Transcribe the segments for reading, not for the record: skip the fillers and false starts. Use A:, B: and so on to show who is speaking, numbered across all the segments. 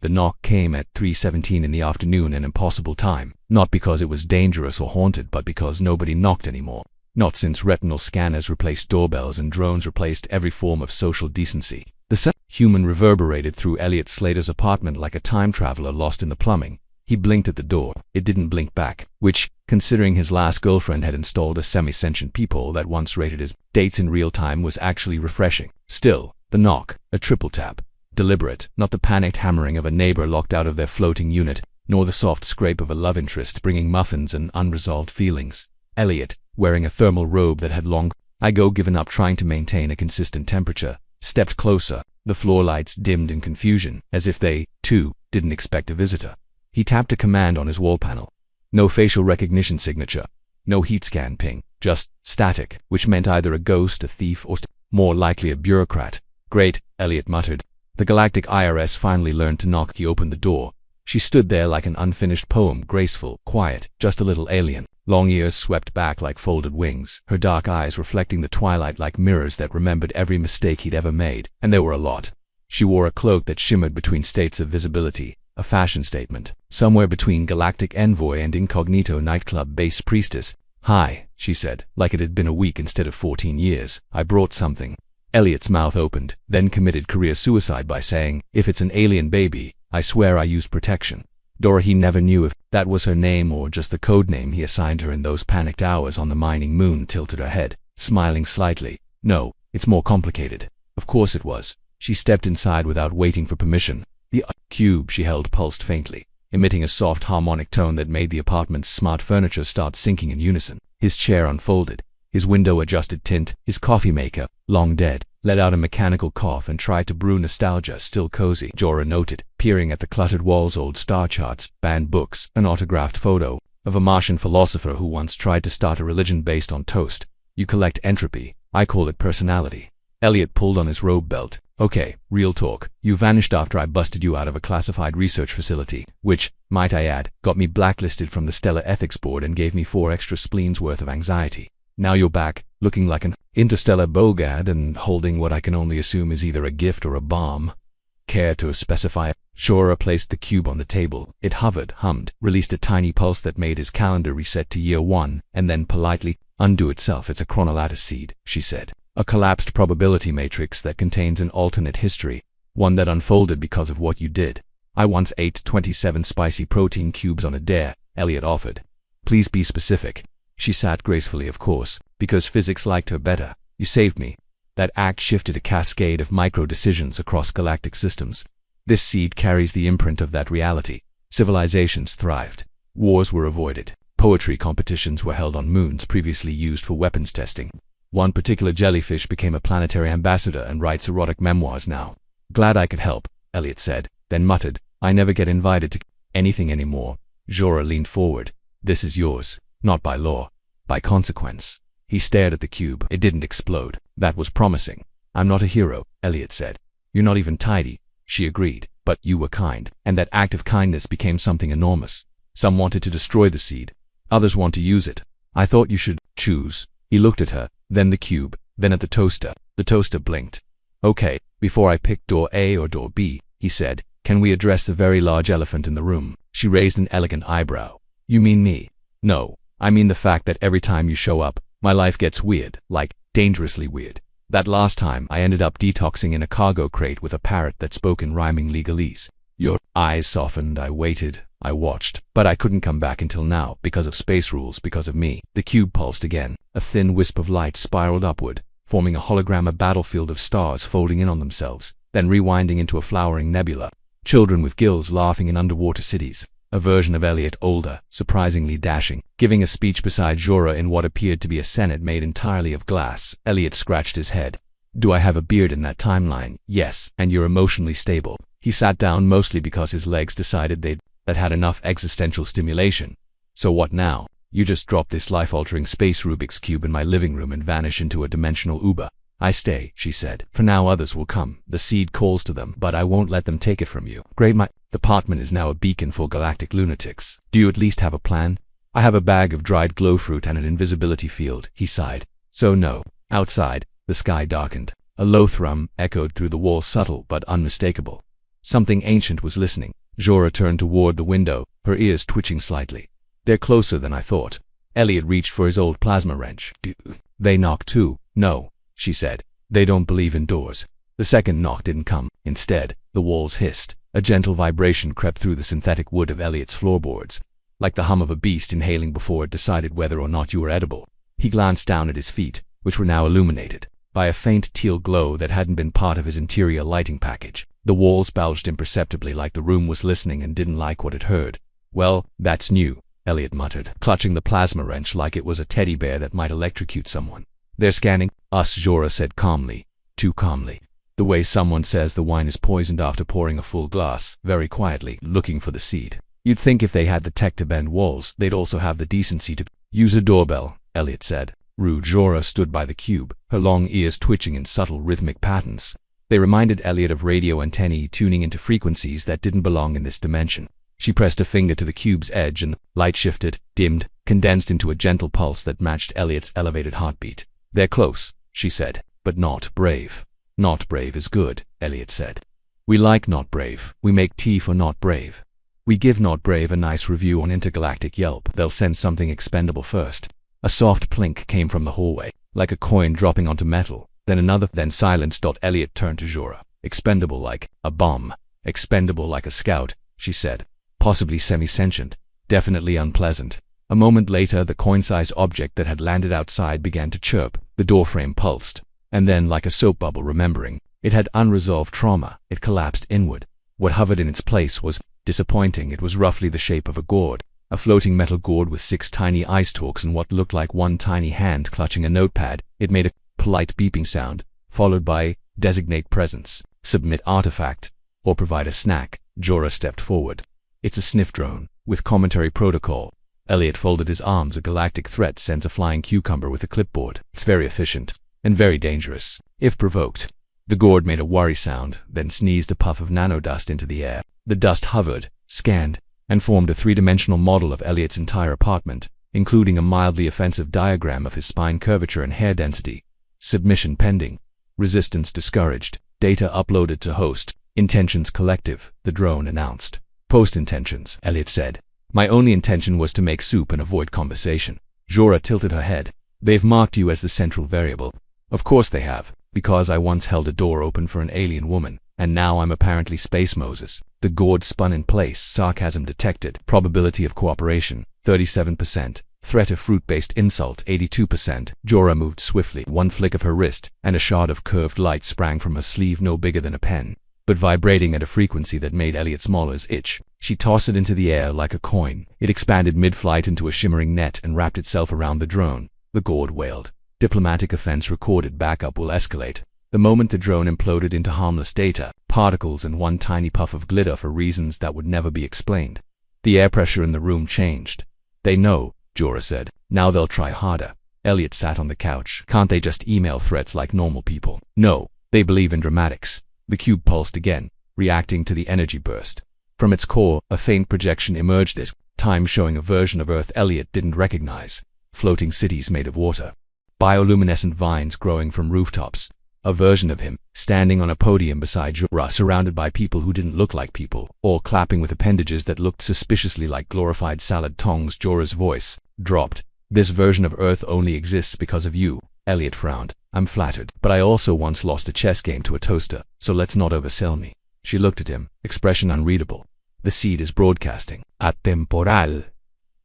A: The knock came at 3:17 in the afternoon, an impossible time, not because it was dangerous or haunted, but because nobody knocked anymore. Not since retinal scanners replaced doorbells and drones replaced every form of social decency. The human reverberated through Elliot Slater's apartment like a time traveler lost in the plumbing. He blinked at the door. It didn't blink back, which, considering his last girlfriend had installed a semi-sentient peephole that once rated his dates in real time, was actually refreshing. Still, the knock, a triple tap. Deliberate, not the panicked hammering of a neighbor locked out of their floating unit, nor the soft scrape of a love interest bringing muffins and unresolved feelings. Elliot, wearing a thermal robe that had long ago given up trying to maintain a consistent temperature, stepped closer. The floor lights dimmed in confusion, as if they, too, didn't expect a visitor. He tapped a command on his wall panel. No facial recognition signature. No heat scan ping. Just static, which meant either a ghost, a thief, or more likely a bureaucrat. Great, Elliot muttered. The Galactic IRS finally learned to knock. He opened the door. She stood there like an unfinished poem, graceful, quiet, just a little alien. Long ears swept back like folded wings, her dark eyes reflecting the twilight like mirrors that remembered every mistake he'd ever made, and there were a lot. She wore a cloak that shimmered between states of visibility, a fashion statement, somewhere between Galactic Envoy and incognito nightclub bass priestess. "Hi," she said, like it had been a week instead of 14 years. "I brought something." Elliot's mouth opened, then committed career suicide by saying, "If it's an alien baby, I swear I used protection." Dora, he never knew if that was her name or just the code name he assigned her in those panicked hours on the mining moon, tilted her head, smiling slightly. "No, it's more complicated." Of course it was. She stepped inside without waiting for permission. The cube she held pulsed faintly, emitting a soft harmonic tone that made the apartment's smart furniture start syncing in unison. His chair unfolded. His window adjusted tint. His coffee maker, long dead, let out a mechanical cough and tried to brew nostalgia, still cozy, Jorah noted, peering at the cluttered walls, old star charts, banned books, an autographed photo of a Martian philosopher who once tried to start a religion based on toast. "You collect entropy. I call it personality." Elliot pulled on his robe belt. "Okay, real talk. You vanished after I busted you out of a classified research facility, which, might I add, got me blacklisted from the Stellar Ethics Board and gave me 4 extra spleens worth of anxiety. Now you're back, looking like an interstellar bogad and holding what I can only assume is either a gift or a bomb. Care to specify?" Jorah placed the cube on the table. It hovered, hummed, released a tiny pulse that made his calendar reset to year 1, and then politely undo itself. "It's a chronolattice seed," she said. "A collapsed probability matrix that contains an alternate history, one that unfolded because of what you did." "I once ate 27 spicy protein cubes on a dare," Elliot offered. "Please be specific." She sat gracefully, "Of course, because physics liked her better. You saved me." That act shifted a cascade of micro-decisions across galactic systems. This seed carries the imprint of that reality. Civilizations thrived. Wars were avoided. Poetry competitions were held on moons previously used for weapons testing. One particular jellyfish became a planetary ambassador and writes erotic memoirs now. "Glad I could help," Elliot said, then muttered, "I never get invited to anything anymore." Jorah leaned forward. "This is yours. Not by law. By consequence." He stared at the cube. It didn't explode. That was promising. "I'm not a hero," Elliot said. "You're not even tidy," she agreed. "But you were kind, and that act of kindness became something enormous. Some wanted to destroy the seed. Others want to use it. I thought you should choose." He looked at her, then the cube, then at the toaster. The toaster blinked. "Okay, before I pick door A or door B," he said, "can we address the very large elephant in the room?" She raised an elegant eyebrow. "You mean me?" "No. I mean the fact that every time you show up, my life gets weird, like dangerously weird. That last time I ended up detoxing in a cargo crate with a parrot that spoke in rhyming legalese." Your eyes softened. "I waited. I watched. But I couldn't come back until now, because of space rules, because of me." The cube pulsed again. A thin wisp of light spiraled upward, forming a hologram, a battlefield of stars folding in on themselves, then rewinding into a flowering nebula. Children with gills laughing in underwater cities. A version of Elliot, older, surprisingly dashing, giving a speech beside Jorah in what appeared to be a senate made entirely of glass. Elliot scratched his head. "Do I have a beard in that timeline?" "Yes, and you're emotionally stable." He sat down, mostly because his legs decided they'd had enough existential stimulation. "So what now? You just drop this life-altering space Rubik's Cube in my living room and vanish into a dimensional Uber." "I stay," she said. "For now others will come. The seed calls to them, but I won't let them take it from you." "Great, my apartment is now a beacon for galactic lunatics. Do you at least have a plan?" "I have a bag of dried glow fruit and an invisibility field," he sighed. "So no." Outside, the sky darkened. A low thrum echoed through the walls, subtle but unmistakable. Something ancient was listening. Jorah turned toward the window, her ears twitching slightly. They're closer than I thought. Elliot reached for his old plasma wrench. Do they knock too? No, she said. They don't believe in doors. The second knock didn't come. Instead, the walls hissed. A gentle vibration crept through the synthetic wood of Elliot's floorboards, like the hum of a beast inhaling before it decided whether or not you were edible. He glanced down at his feet, which were now illuminated by a faint teal glow that hadn't been part of his interior lighting package. The walls bulged imperceptibly, like the room was listening and didn't like what it heard. Well, that's new, Elliot muttered, clutching the plasma wrench like it was a teddy bear that might electrocute someone. They're scanning us, Jorah said calmly. Too calmly. The way someone says the wine is poisoned after pouring a full glass, very quietly, looking for the seed. You'd think if they had the tech to bend walls, they'd also have the decency to use a doorbell, Elliot said. Rude. Jorah stood by the cube, her long ears twitching in subtle rhythmic patterns. They reminded Elliot of radio antennae tuning into frequencies that didn't belong in this dimension. She pressed a finger to the cube's edge and the light shifted, dimmed, condensed into a gentle pulse that matched Elliot's elevated heartbeat. They're close, she said, but not brave. Not brave is good, Elliot said. We like Not Brave. We make tea for Not Brave. We give Not Brave a nice review on Intergalactic Yelp. They'll send something expendable first. A soft plink came from the hallway, like a coin dropping onto metal. Then another, then silence. Elliot turned to Jorah. Expendable like a bomb. Expendable like a scout, she said. Possibly semi-sentient. Definitely unpleasant. A moment later, the coin-sized object that had landed outside began to chirp. The doorframe pulsed. And then, like a soap bubble remembering, it had unresolved trauma. It collapsed inward. What hovered in its place was disappointing. It was roughly the shape of a gourd. A floating metal gourd with 6 tiny eye stalks and what looked like one tiny hand clutching a notepad. It made a polite beeping sound, followed by designate presence, submit artifact, or provide a snack. Jorah stepped forward. It's a sniff drone, with commentary protocol. Elliot folded his arms. A galactic threat sends a flying cucumber with a clipboard. It's very efficient. And very dangerous, if provoked. The gourd made a worry sound, then sneezed a puff of nanodust into the air. The dust hovered, scanned, and formed a 3-dimensional model of Elliot's entire apartment, including a mildly offensive diagram of his spine curvature and hair density. Submission pending. Resistance discouraged. Data uploaded to host. Intentions collective, the drone announced. Post intentions, Elliot said. My only intention was to make soup and avoid conversation. Jorah tilted her head. They've marked you as the central variable. Of course they have, because I once held a door open for an alien woman, and now I'm apparently Space Moses. The gourd spun in place, sarcasm detected. Probability of cooperation, 37%. Threat of fruit-based insult, 82%. Jorah moved swiftly. One flick of her wrist, and a shard of curved light sprang from her sleeve no bigger than a pen, but vibrating at a frequency that made Elliot's molars itch. She tossed it into the air like a coin. It expanded mid-flight into a shimmering net and wrapped itself around the drone. The gourd wailed. Diplomatic offense recorded. Backup will escalate. The moment the drone imploded into harmless data, particles and one tiny puff of glitter for reasons that would never be explained. The air pressure in the room changed. They know, Jorah said. Now they'll try harder. Elliot sat on the couch. Can't they just email threats like normal people? No, they believe in dramatics. The cube pulsed again, reacting to the energy burst. From its core, a faint projection emerged, this time showing a version of Earth Elliot didn't recognize. Floating cities made of water. Bioluminescent vines growing from rooftops. A version of him, standing on a podium beside Jorah, surrounded by people who didn't look like people, all clapping with appendages that looked suspiciously like glorified salad tongs. Jorah's voice dropped. This version of Earth only exists because of you. Elliot frowned. I'm flattered, but I also once lost a chess game to a toaster, so let's not oversell me. She looked at him, expression unreadable. The seed is broadcasting. Atemporal.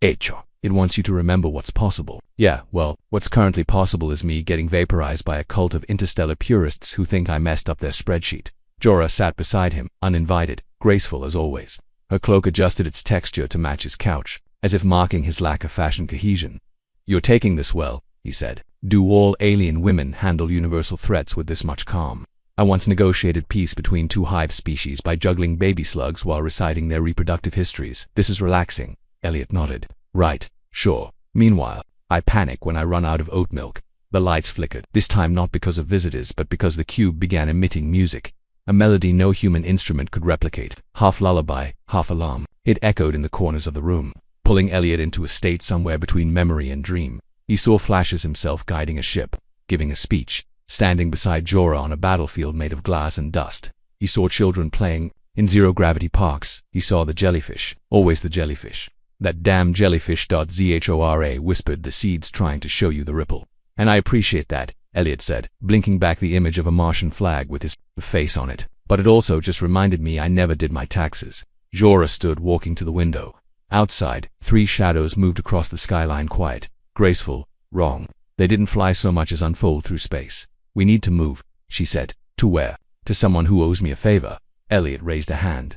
A: Hecho. It wants you to remember what's possible. Yeah, well, what's currently possible is me getting vaporized by a cult of interstellar purists who think I messed up their spreadsheet. Jorah sat beside him, uninvited, graceful as always. Her cloak adjusted its texture to match his couch, as if marking his lack of fashion cohesion. You're taking this well, he said. Do all alien women handle universal threats with this much calm? I once negotiated peace between 2 hive species by juggling baby slugs while reciting their reproductive histories. This is relaxing. Elliot nodded. Right, sure. Meanwhile, I panic when I run out of oat milk. The lights flickered, this time not because of visitors but because the cube began emitting music. A melody no human instrument could replicate. Half lullaby, half alarm. It echoed in the corners of the room, pulling Elliot into a state somewhere between memory and dream. He saw flashes himself guiding a ship, giving a speech, standing beside Jorah on a battlefield made of glass and dust. He saw children playing In zero-gravity parks, he saw the jellyfish. Always the jellyfish. That damn jellyfish. Zhora whispered, the seeds trying to show you the ripple. And I appreciate that, Elliot said, blinking back the image of a Martian flag with his face on it. But it also just reminded me I never did my taxes. Zhora stood walking to the window. Outside, 3 shadows moved across the skyline, quiet, graceful, wrong. They didn't fly so much as unfold through space. We need to move, she said. To where? To someone who owes me a favor. Elliot raised a hand.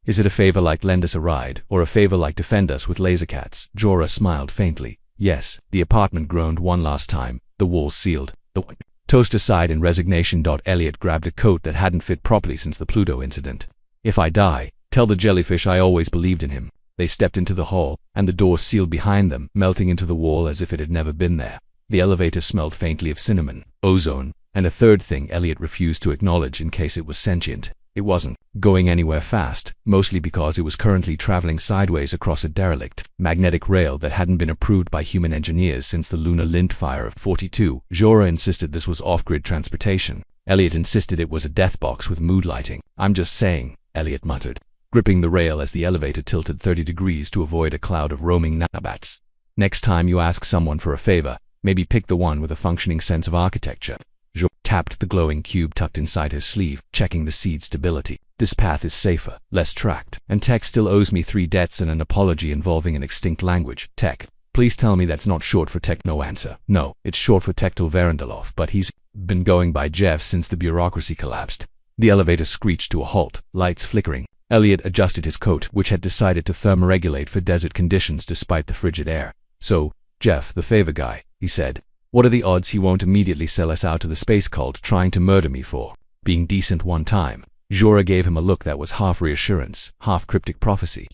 A: Is it a favor like lend us a ride, or a favor like defend us with laser cats? Zhora smiled faintly. Yes, the apartment groaned one last time, the walls sealed. The toaster sighed in resignation. Elliot grabbed a coat that hadn't fit properly since the Pluto incident. If I die, tell the jellyfish I always believed in him. They stepped into the hall, and the door sealed behind them, melting into the wall as if it had never been there. The elevator smelled faintly of cinnamon, ozone, and a third thing Elliot refused to acknowledge in case it was sentient. It wasn't going anywhere fast, mostly because it was currently traveling sideways across a derelict, magnetic rail that hadn't been approved by human engineers since the lunar lint fire of 42. Zhora insisted this was off-grid transportation. Elliot insisted it was a death box with mood lighting. I'm just saying, Elliot muttered, gripping the rail as the elevator tilted 30 degrees to avoid a cloud of roaming nanobats. Next time you ask someone for a favor, maybe pick the one with a functioning sense of architecture. Zhora tapped the glowing cube tucked inside his sleeve, checking the seed stability. This path is safer, less tracked, and Tech still owes me 3 debts and an apology involving an extinct language. Tech, please tell me that's not short for Tech. No answer. No, it's short for Tektil Verendalov, but he's been going by Jeff since the bureaucracy collapsed. The elevator screeched to a halt, lights flickering. Elliot adjusted his coat, which had decided to thermoregulate for desert conditions despite the frigid air. So, Jeff, the favor guy, he said. What are the odds he won't immediately sell us out to the space cult trying to murder me for being decent one time? Zhora gave him a look that was half reassurance, half cryptic prophecy.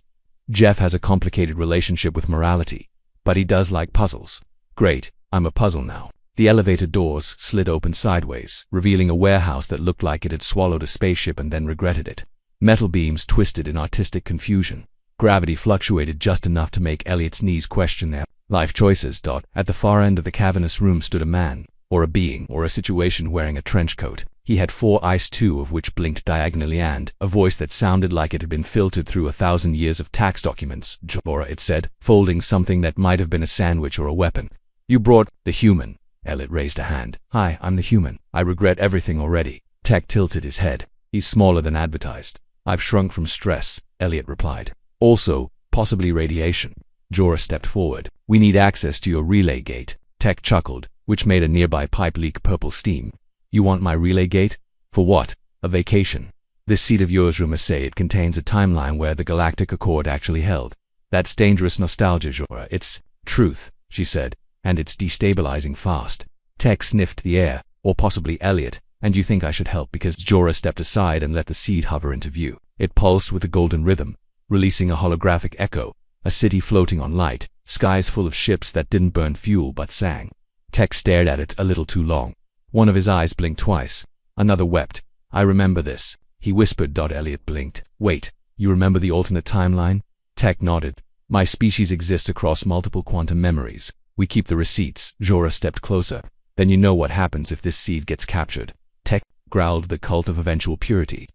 A: Jeff has a complicated relationship with morality, but he does like puzzles. Great, I'm a puzzle now. The elevator doors slid open sideways, revealing a warehouse that looked like it had swallowed a spaceship and then regretted it. Metal beams twisted in artistic confusion. Gravity fluctuated just enough to make Elliot's knees question their life choices. At the far end of the cavernous room stood a man, or a being, or a situation wearing a trench coat. He had 4 eyes, 2 of which blinked diagonally, and a voice that sounded like it had been filtered through 1,000 years of tax documents. Zhora, it said, folding something that might have been a sandwich or a weapon. You brought the human. Elliot raised a hand. Hi, I'm the human. I regret everything already. Tech tilted his head. He's smaller than advertised. I've shrunk from stress, Elliot replied. Also, possibly radiation. Zhora stepped forward. We need access to your relay gate. Tech chuckled, which made a nearby pipe leak purple steam. You want my relay gate? For what? A vacation. This seat of yours, rumors say it contains a timeline where the Galactic Accord actually held. That's dangerous nostalgia, Zhora. It's truth, she said, and it's destabilizing fast. Tech sniffed the air, or possibly Elliot, and you think I should help because Zhora stepped aside and let the seed hover into view. It pulsed with a golden rhythm, releasing a holographic echo, a city floating on light, skies full of ships that didn't burn fuel but sang. Tech stared at it a little too long. One of his eyes blinked twice. Another wept. I remember this, he whispered. Elliot blinked. Wait, you remember the alternate timeline? Tech nodded. My species exists across multiple quantum memories. We keep the receipts. Zhora stepped closer. Then you know what happens if this seed gets captured. Tech growled, the cult of eventual purity.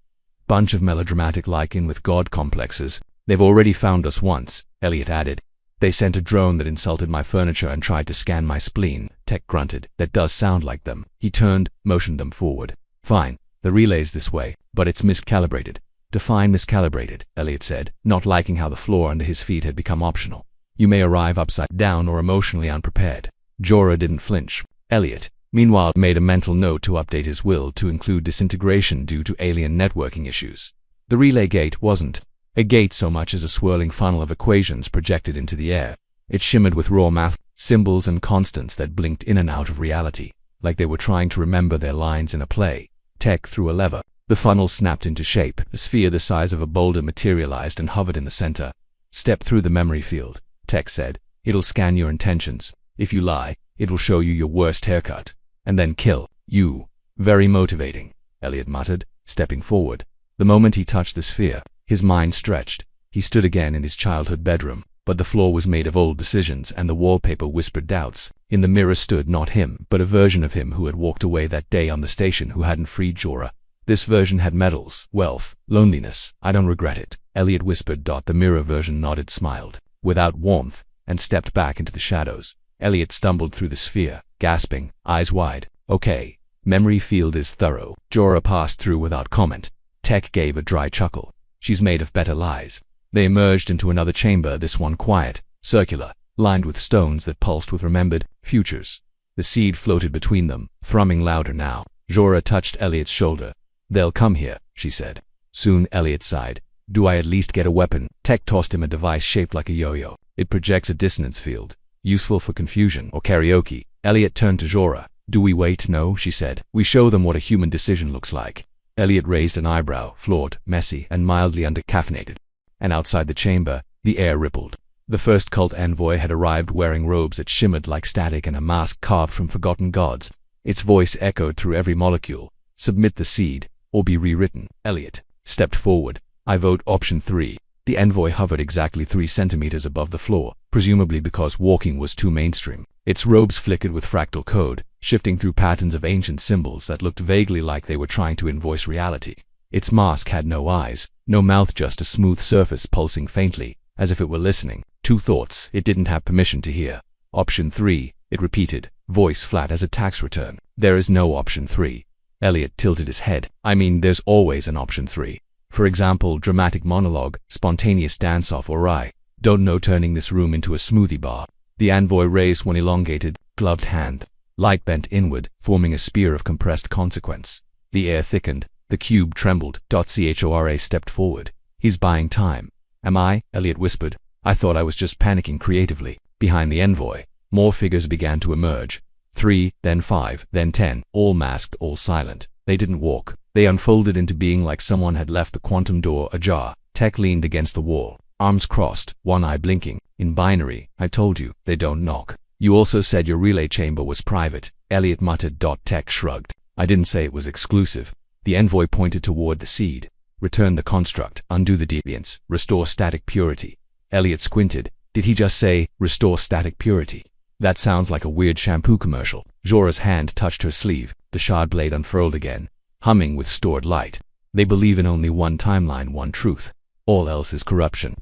A: Bunch of melodramatic lichen with god complexes. They've already found us once, Elliot added. They sent a drone that insulted my furniture and tried to scan my spleen. Tech grunted. That does sound like them. He turned, motioned them forward. Fine, the relay's this way, but it's miscalibrated. Define miscalibrated, Elliot said, not liking how the floor under his feet had become optional. You may arrive upside down or emotionally unprepared. Zhora didn't flinch. Elliot, meanwhile, made a mental note to update his will to include disintegration due to alien networking issues. The relay gate wasn't a gate so much as a swirling funnel of equations projected into the air. It shimmered with raw math, symbols and constants that blinked in and out of reality, like they were trying to remember their lines in a play. Tech threw a lever. The funnel snapped into shape. A sphere the size of a boulder materialized and hovered in the center. Step through the memory field, Tech said. It'll scan your intentions. If you lie, it will show you your worst haircut. And then kill you. Very motivating, Elliot muttered, stepping forward. The moment he touched the sphere, his mind stretched. He stood again in his childhood bedroom, but the floor was made of old decisions and the wallpaper whispered doubts. In the mirror stood not him, but a version of him who had walked away that day on the station who hadn't freed Zhora. This version had medals, wealth, loneliness. I don't regret it, Elliot whispered. The mirror version nodded, smiled, without warmth, and stepped back into the shadows. Elliot stumbled through the sphere, gasping, eyes wide. Okay. Memory field is thorough. Jorah passed through without comment. Tech gave a dry chuckle. She's made of better lies. They emerged into another chamber, this one quiet, circular, lined with stones that pulsed with remembered futures. The seed floated between them, thrumming louder now. Jorah touched Elliot's shoulder. They'll come here, she said. Soon, Elliot sighed. Do I at least get a weapon? Tech tossed him a device shaped like a yo-yo. It projects a dissonance field. Useful for confusion or karaoke. Elliot turned to Jorah. Do we wait? No, she said. We show them what a human decision looks like. Elliot raised an eyebrow, flawed, messy, and mildly under-caffeinated. And outside the chamber, the air rippled. The first cult envoy had arrived wearing robes that shimmered like static and a mask carved from forgotten gods. Its voice echoed through every molecule. Submit the seed, or be rewritten. Elliot stepped forward. I vote option 3. The envoy hovered exactly 3 centimeters above the floor, presumably because walking was too mainstream. Its robes flickered with fractal code, shifting through patterns of ancient symbols that looked vaguely like they were trying to invoice reality. Its mask had no eyes, no mouth, just a smooth surface pulsing faintly, as if it were listening. 2 thoughts it didn't have permission to hear. Option 3, it repeated, voice flat as a tax return. There is no option 3. Elliot tilted his head. I mean, there's always an option 3. For example, dramatic monologue, spontaneous dance-off, or I don't know, turning this room into a smoothie bar. The envoy raised one elongated, gloved hand. Light bent inward, forming a spear of compressed consequence. The air thickened. The cube trembled. Chora stepped forward. He's buying time. Am I? Elliot whispered. I thought I was just panicking creatively. Behind the envoy, more figures began to emerge. 3, then 5, then 10, all masked, all silent. They didn't walk. They unfolded into being like someone had left the quantum door ajar. Tech leaned against the wall, arms crossed, one eye blinking. In binary, I told you, they don't knock. You also said your relay chamber was private, Elliot muttered. Tech shrugged. I didn't say it was exclusive. The envoy pointed toward the seed. Return the construct, undo the deviance, restore static purity. Elliot squinted. Did he just say, restore static purity? That sounds like a weird shampoo commercial. Jorah's hand touched her sleeve. The shard blade unfurled again, humming with stored light. They believe in only one timeline, one truth. All else is corruption.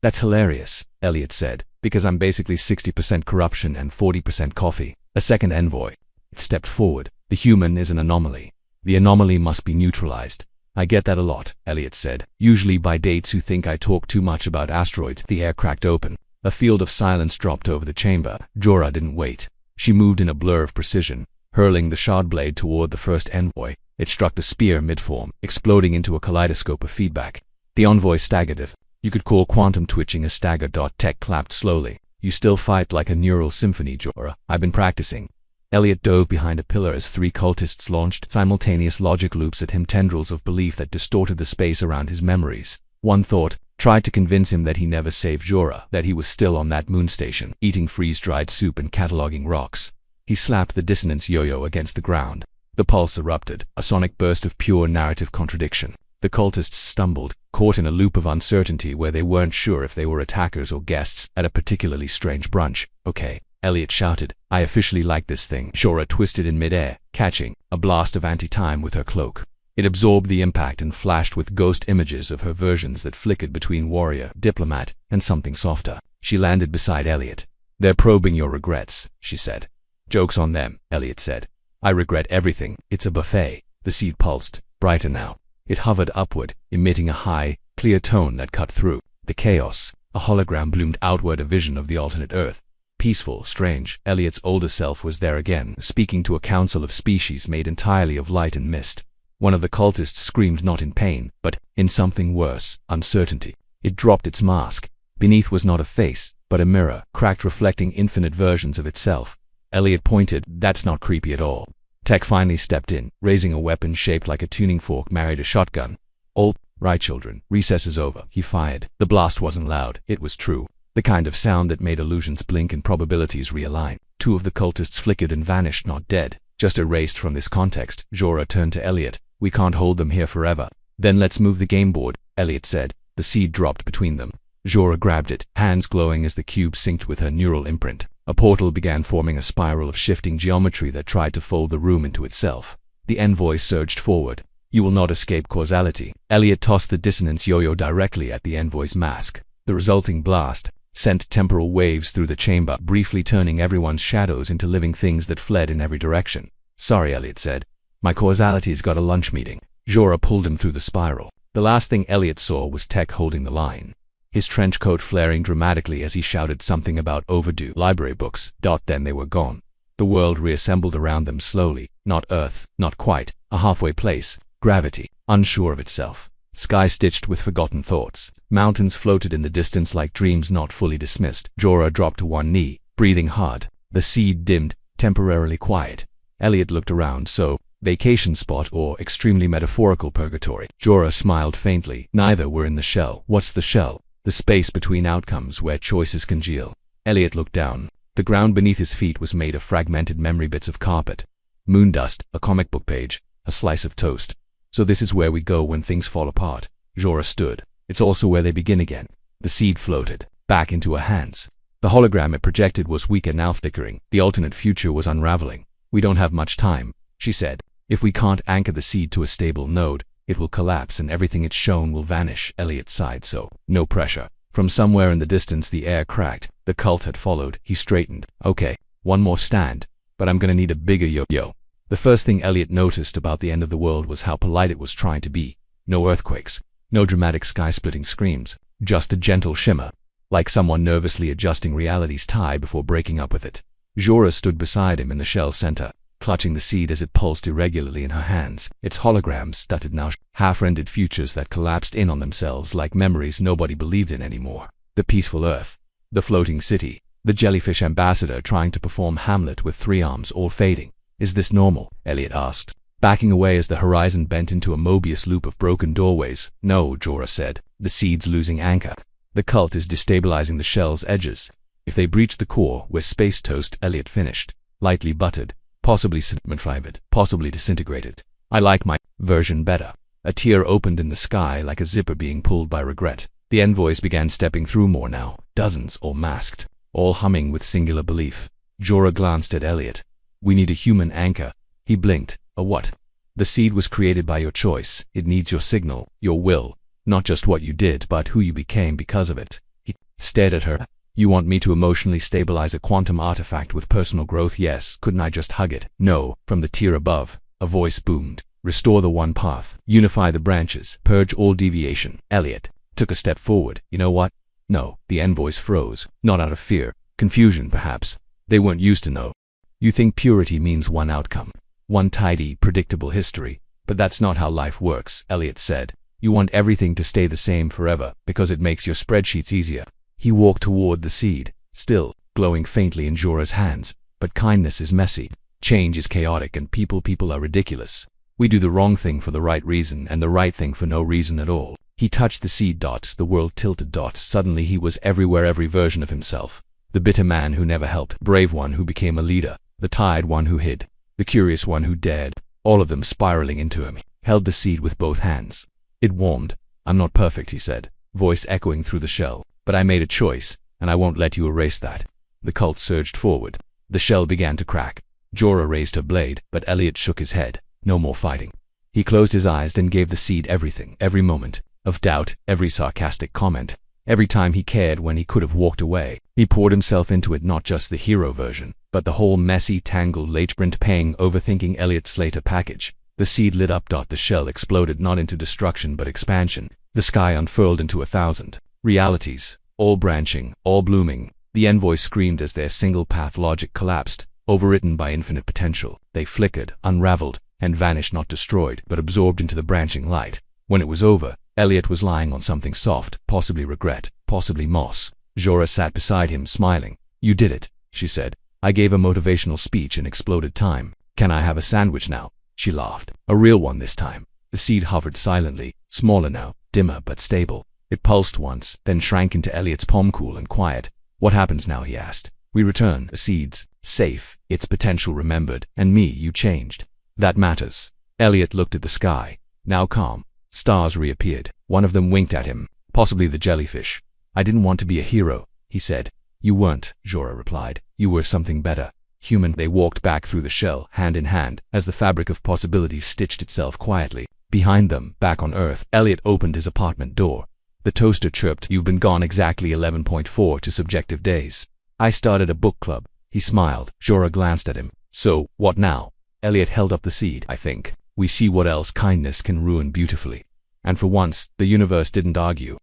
A: That's hilarious, Elliot said, because I'm basically 60% corruption and 40% coffee. A second envoy. It stepped forward. The human is an anomaly. The anomaly must be neutralized. I get that a lot, Elliot said. Usually by dates who think I talk too much about asteroids. The air cracked open. A field of silence dropped over the chamber. Jorah didn't wait. She moved in a blur of precision, hurling the shard blade toward the first envoy. It struck the spear mid-form, exploding into a kaleidoscope of feedback. The envoy staggered. You could call quantum twitching a stagger. Tech clapped slowly. You still fight like a neural symphony, Jorah. I've been practicing. Elliot dove behind a pillar as 3 cultists launched simultaneous logic loops at him, tendrils of belief that distorted the space around his memories. One thought tried to convince him that he never saved Jorah, that he was still on that moon station, eating freeze-dried soup and cataloging rocks. He slapped the dissonance yo-yo against the ground. The pulse erupted, a sonic burst of pure narrative contradiction. The cultists stumbled, caught in a loop of uncertainty where they weren't sure if they were attackers or guests at a particularly strange brunch. Okay, Elliot shouted. I officially like this thing. Jorah twisted in midair, catching a blast of anti-time with her cloak. It absorbed the impact and flashed with ghost images of her versions that flickered between warrior, diplomat, and something softer. She landed beside Elliot. They're probing your regrets, she said. Joke's on them, Elliot said. I regret everything. It's a buffet. The seed pulsed, brighter now. It hovered upward, emitting a high, clear tone that cut through the chaos. A hologram bloomed outward, a vision of the alternate Earth. Peaceful, strange. Elliot's older self was there again, speaking to a council of species made entirely of light and mist. One of the cultists screamed, not in pain, but in something worse, uncertainty. It dropped its mask. Beneath was not a face, but a mirror, cracked, reflecting infinite versions of itself. Elliot pointed. That's not creepy at all. Tech finally stepped in, raising a weapon shaped like a tuning fork married a shotgun. All right, children, recess is over, he fired. The blast wasn't loud, it was true. The kind of sound that made illusions blink and probabilities realign. 2 of the cultists flickered and vanished, not dead, just erased from this context. Jorah turned to Elliot. We can't hold them here forever. Then let's move the game board, Elliot said. The seed dropped between them. Jorah grabbed it, hands glowing as the cube synced with her neural imprint. A portal began forming, a spiral of shifting geometry that tried to fold the room into itself. The envoy surged forward. You will not escape causality. Elliot tossed the dissonance yo-yo directly at the envoy's mask. The resulting blast sent temporal waves through the chamber, briefly turning everyone's shadows into living things that fled in every direction. Sorry, Elliot said. My causality's got a lunch meeting. Jorah pulled him through the spiral. The last thing Elliot saw was Tech holding the line, his trench coat flaring dramatically as he shouted something about overdue library books. Then they were gone. The world reassembled around them slowly. Not Earth, not quite, a halfway place. Gravity, unsure of itself. Sky stitched with forgotten thoughts. Mountains floated in the distance like dreams not fully dismissed. Jorah dropped to one knee, breathing hard. The seed dimmed, temporarily quiet. Elliot looked around. So, vacation spot or extremely metaphorical purgatory? Jorah smiled faintly. Neither were in the shell. What's the shell? The space between outcomes where choices congeal. Elliot looked down. The ground beneath his feet was made of fragmented memory bits of carpet, moon dust, a comic book page, a slice of toast. So this is where we go when things fall apart. Jorah stood. It's also where they begin again. The seed floated back into her hands. The hologram it projected was weaker now, flickering. The alternate future was unraveling. We don't have much time, she said. If we can't anchor the seed to a stable node, it will collapse and everything it's shown will vanish. Elliot sighed. So, no pressure. From somewhere in the distance the air cracked. The cult had followed. He straightened. Okay, one more stand, but I'm gonna need a bigger yo-yo. The first thing Elliot noticed about the end of the world was how polite it was trying to be. No earthquakes, no dramatic sky-splitting screams, just a gentle shimmer, like someone nervously adjusting reality's tie before breaking up with it. Jorah stood beside him in the shell center, clutching the seed as it pulsed irregularly in her hands. Its holograms stuttered now, half-rendered futures that collapsed in on themselves like memories nobody believed in anymore. The peaceful Earth, the floating city, the jellyfish ambassador trying to perform Hamlet with 3 arms, all fading. Is this normal? Elliot asked, backing away as the horizon bent into a Mobius loop of broken doorways. No, Jorah said. The seed's losing anchor. The cult is destabilizing the shell's edges. If they breach the core, we're space toast. Elliot finished. Lightly buttered, possibly cement-flavored, possibly disintegrated. I like my version better. A tear opened in the sky like a zipper being pulled by regret. The envoys began stepping through more now, dozens, all masked, all humming with singular belief. Jorah glanced at Elliot. We need a human anchor. He blinked. A what? The seed was created by your choice. It needs your signal, your will, not just what you did, but who you became because of it. He stared at her. You want me to emotionally stabilize a quantum artifact with personal growth? Yes. Couldn't I just hug it? No. From the tier above, a voice boomed. Restore the one path. Unify the branches. Purge all deviation. Elliot took a step forward. You know what? No. The envoys froze. Not out of fear. Confusion, perhaps. They weren't used to know. You think purity means one outcome, one tidy, predictable history, but that's not how life works, Elliot said. You want everything to stay the same forever, because it makes your spreadsheets easier. He walked toward the seed, still glowing faintly in Jorah's hands. But kindness is messy, change is chaotic, and people are ridiculous. We do the wrong thing for the right reason, and the right thing for no reason at all. He touched the seed. The world tilted. Suddenly he was everywhere, every version of himself. The bitter man who never helped, brave one who became a leader, the tired one who hid, the curious one who dared, all of them spiraling into him. He held the seed with both hands. It warmed. I'm not perfect, he said, voice echoing through the shell, but I made a choice, and I won't let you erase that. The cult surged forward. The shell began to crack. Jorah raised her blade, but Elliot shook his head. No more fighting. He closed his eyes and gave the seed everything, every moment of doubt, every sarcastic comment, every time he cared when he could have walked away. He poured himself into it, not just the hero version, but the whole messy, tangled labyrinth, paying, overthinking Elliot Slater package. The seed lit up. The shell exploded, not into destruction but expansion. The sky unfurled into 1,000 realities, all branching, all blooming. The envoys screamed as their single-path logic collapsed, overwritten by infinite potential. They flickered, unraveled, and vanished, not destroyed, but absorbed into the branching light. When it was over, Elliot was lying on something soft, possibly regret, possibly moss. Jorah sat beside him, smiling. You did it, she said. I gave a motivational speech in exploded time. Can I have a sandwich now? She laughed. A real one this time. The seed hovered silently, smaller now, dimmer but stable. It pulsed once, then shrank into Elliot's palm, cool and quiet. What happens now? He asked. We return. The seed's safe, its potential remembered, and me, you changed. That matters. Elliot looked at the sky, now calm. Stars reappeared. One of them winked at him, possibly the jellyfish. I didn't want to be a hero, he said. You weren't, Jorah replied. You were something better. Human. They walked back through the shell, hand in hand, as the fabric of possibilities stitched itself quietly. Behind them, back on Earth, Elliot opened his apartment door. The toaster chirped, "You've been gone exactly 11.4 to subjective days. I started a book club." He smiled. Jorah glanced at him. "So, what now?" Elliot held up the seed. "I think we see what else kindness can ruin beautifully." And for once, the universe didn't argue.